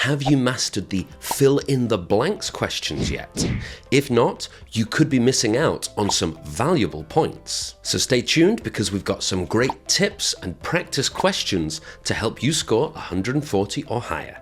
have you mastered the fill in the blanks questions yet? If not, you could be missing out on some valuable points. So stay tuned because we've got some great tips and practice questions to help you score 140 or higher.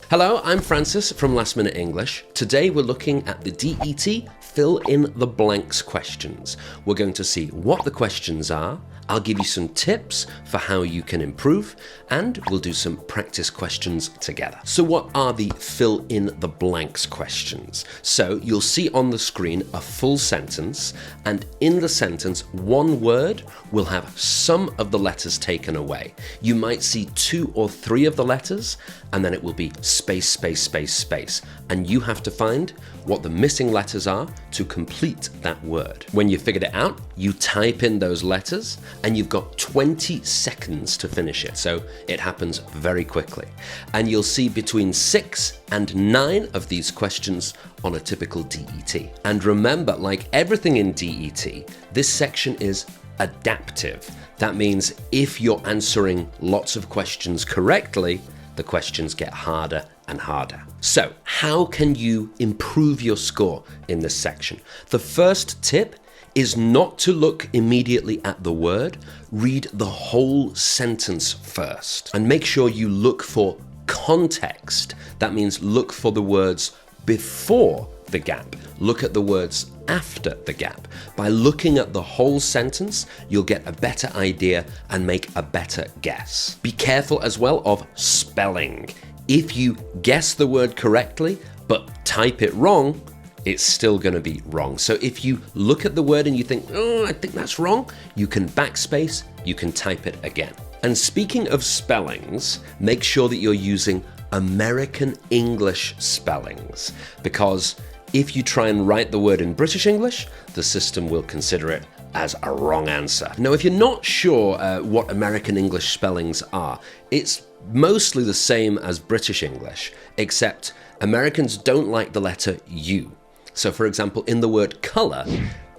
Hello, I'm Francis from Last Minute English. Today we're looking at the DET fill in the blanks questions. We're going to see what the questions are. I'll give you some tips for how you can improve, and we'll do some practice questions together. So what are the fill in the blanks questions? So you'll see on the screen a full sentence, and in the sentence, one word will have some of the letters taken away. You might see 2 or 3 of the letters, and then it will be space, space, space, space. And you have to find what the missing letters are to complete that word. When you figured it out, you type in those letters, and you've got 20 seconds to finish it. So it happens very quickly. And you'll see between 6 and 9 of these questions on a typical DET. And remember, like everything in DET, this section is adaptive. That means if you're answering lots of questions correctly, the questions get harder and harder. So how can you improve your score in this section? The first tip is not to look immediately at the word. Read the whole sentence first and make sure you look for context. That means look for the words before the gap. Look at the words after the gap. By looking at the whole sentence, you'll get a better idea and make a better guess. Be careful as well of spelling. If you guess the word correctly, but type it wrong, it's still going to be wrong. So if you look at the word and you think, oh, I think that's wrong, you can backspace, you can type it again. And speaking of spellings, make sure that you're using American English spellings, because if you try and write the word in British English, the system will consider it as a wrong answer. Now, if you're not sure what American English spellings are, it's mostly the same as British English, except Americans don't like the letter U. So for example, in the word color,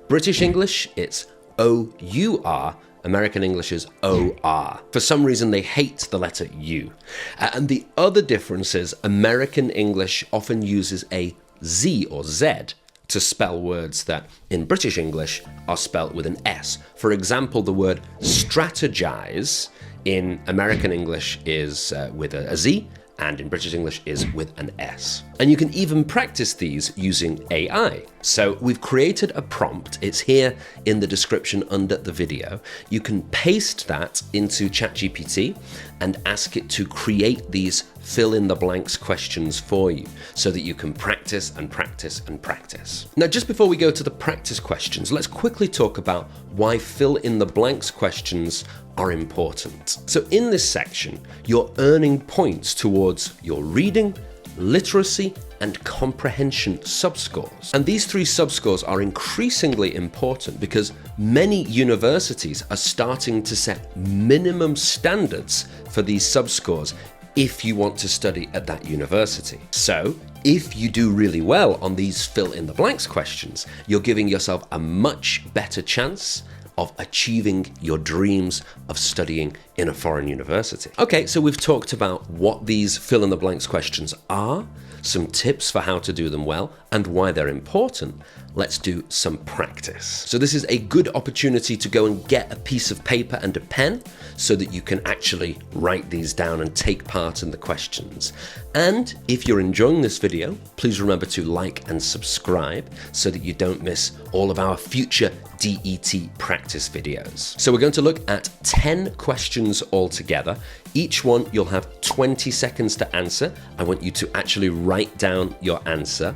British English, it's O-U-R, American English is O-R. For some reason, they hate the letter U. And the other difference is American English often uses a Z or Z to spell words that in British English are spelled with an S. For example, the word strategize in American English is with a Z, and in British English is with an S. And you can even practice these using AI. So we've created a prompt. It's here in the description under the video. You can paste that into ChatGPT and ask it to create these fill in the blanks questions for you so that you can practice and practice and practice. Now, just before we go to the practice questions, let's quickly talk about why fill in the blanks questions are important. So in this section, you're earning points towards your reading, literacy, and comprehension subscores. And these 3 subscores are increasingly important because many universities are starting to set minimum standards for these subscores if you want to study at that university. So if you do really well on these fill in the blanks questions, you're giving yourself a much better chance of achieving your dreams of studying in a foreign university. Okay, so we've talked about what these fill in the blanks questions are, some tips for how to do them well, and why they're important. Let's do some practice. So this is a good opportunity to go and get a piece of paper and a pen so that you can actually write these down and take part in the questions. And if you're enjoying this video, please remember to like and subscribe so that you don't miss all of our future DET practice videos. So we're going to look at 10 questions altogether. Each one you'll have 20 seconds to answer. I want you to actually write down your answer.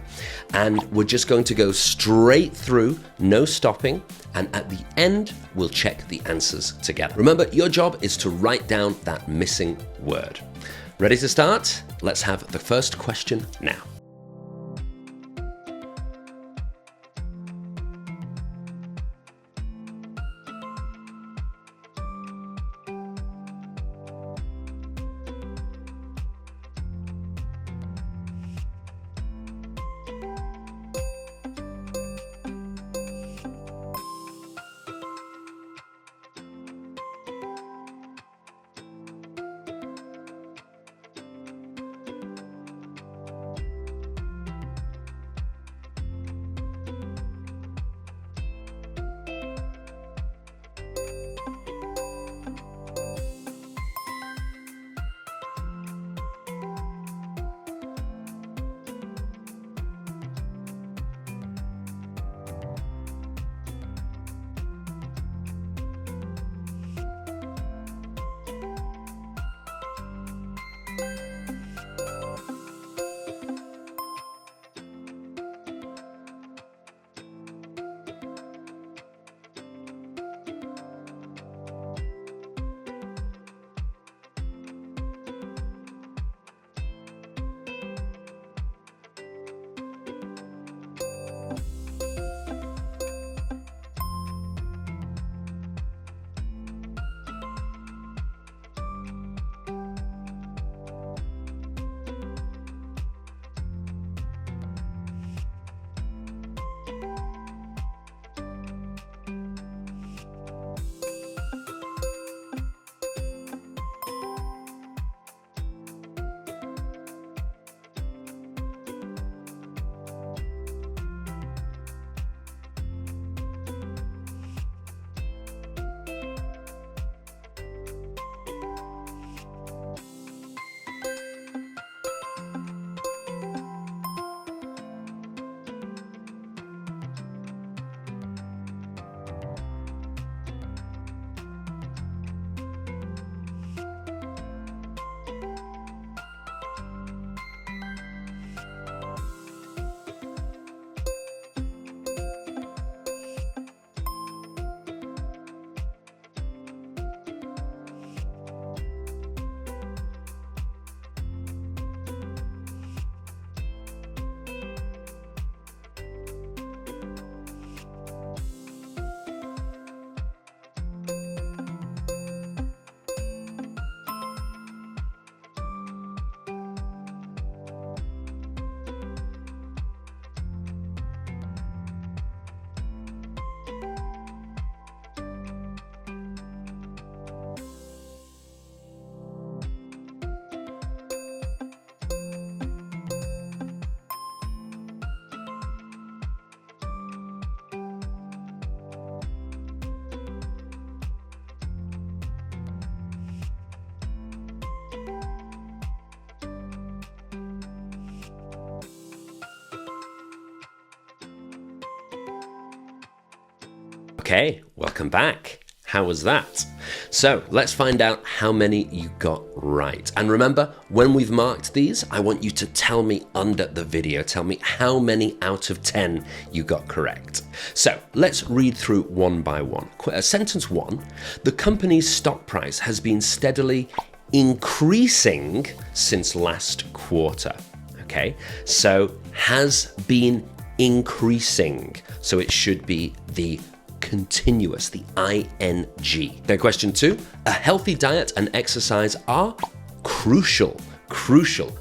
And we're just going to go straight through, no stopping. And at the end, we'll check the answers together. Remember, your job is to write down that missing word. Ready to start? Let's have the first question now. Okay, welcome back. How was that? So let's find out how many you got right. And remember, when we've marked these, I want you to tell me under the video, tell me how many out of 10 you got correct. So let's read through one by one. Sentence 1, the company's stock price has been steadily increasing since last quarter. Okay, so has been increasing. So it should be the continuous, the ing. Then question 2, a healthy diet and exercise are crucial,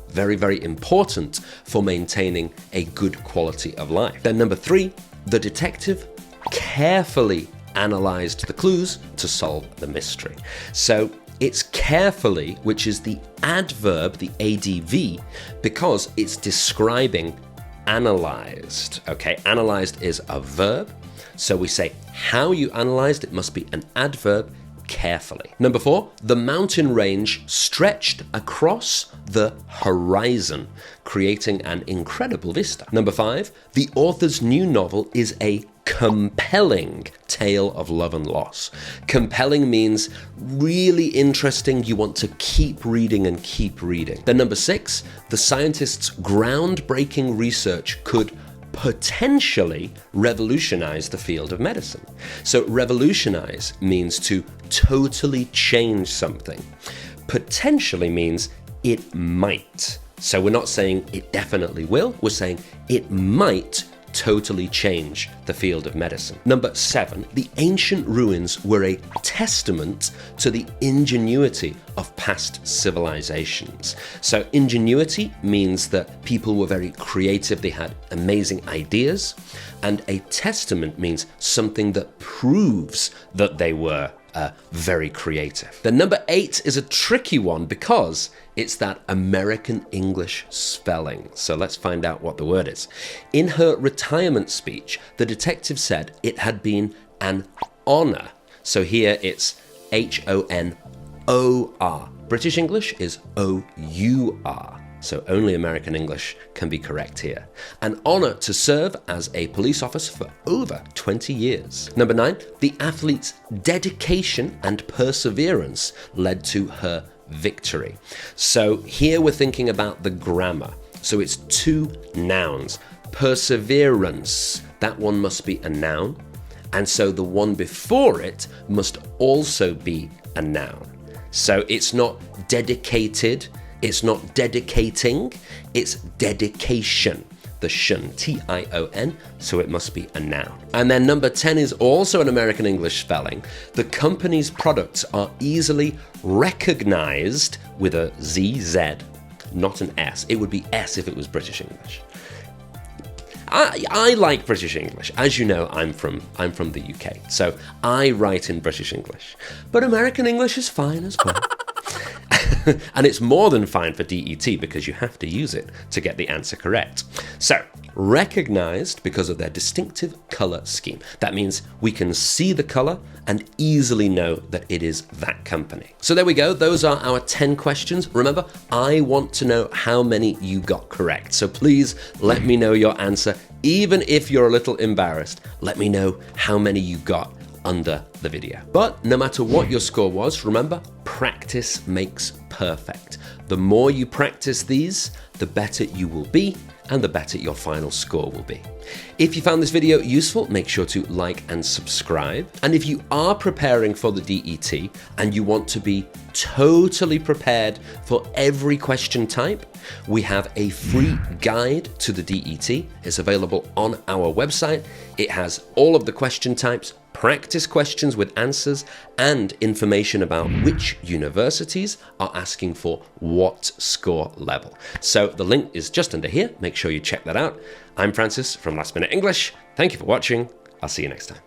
very, very important for maintaining a good quality of life. Then number 3, the detective carefully analyzed the clues to solve the mystery. So it's carefully, which is the adverb, the adv, because it's describing analyzed. Okay, analyzed is a verb. So we say how you analyzed, it must be an adverb, carefully. Number 4, the mountain range stretched across the horizon, creating an incredible vista. Number 5, the author's new novel is a compelling tale of love and loss. Compelling means really interesting. You want to keep reading and keep reading. Then number 6, the scientist's groundbreaking research could potentially revolutionize the field of medicine. So revolutionize means to totally change something. Potentially means it might. So we're not saying it definitely will, we're saying it might totally change the field of medicine. Number 7, the ancient ruins were a testament to the ingenuity of past civilizations. So ingenuity means that people were very creative, they had amazing ideas, and a testament means something that proves that they were very creative. The number 8 is a tricky one because it's that American English spelling. So let's find out what the word is. In her retirement speech, the detective said it had been an honor. So here it's Honor. British English is O-U-R. So only American English can be correct here. An honor to serve as a police officer for over 20 years. Number 9, the athlete's dedication and perseverance led to her victory. So here we're thinking about the grammar. So it's 2 nouns. Perseverance, that one must be a noun. And so the one before it must also be a noun. So it's not dedicated, it's not dedicating, it's dedication. The shun, T-I-O-N, so it must be a noun. And then number 10 is also an American English spelling. The company's products are easily recognized with a Z, not an S. It would be S if it was British English. I like British English. As you know, I'm from the UK, so I write in British English. But American English is fine as well. And it's more than fine for DET because you have to use it to get the answer correct. So, recognized because of their distinctive color scheme. That means we can see the color and easily know that it is that company. So there we go. Those are our 10 questions. Remember, I want to know how many you got correct. So please let me know your answer. Even if you're a little embarrassed, let me know how many you got under the video. But no matter what your score was, remember, practice makes perfect. The more you practice these, the better you will be and the better your final score will be. If you found this video useful, make sure to like and subscribe. And if you are preparing for the DET and you want to be totally prepared for every question type, we have a free guide to the DET. It's available on our website. It has all of the question types, practice questions with answers, and information about which universities are asking for what score level. So the link is just under here. Make sure you check that out. I'm Francis from Last Minute English. Thank you for watching. I'll see you next time.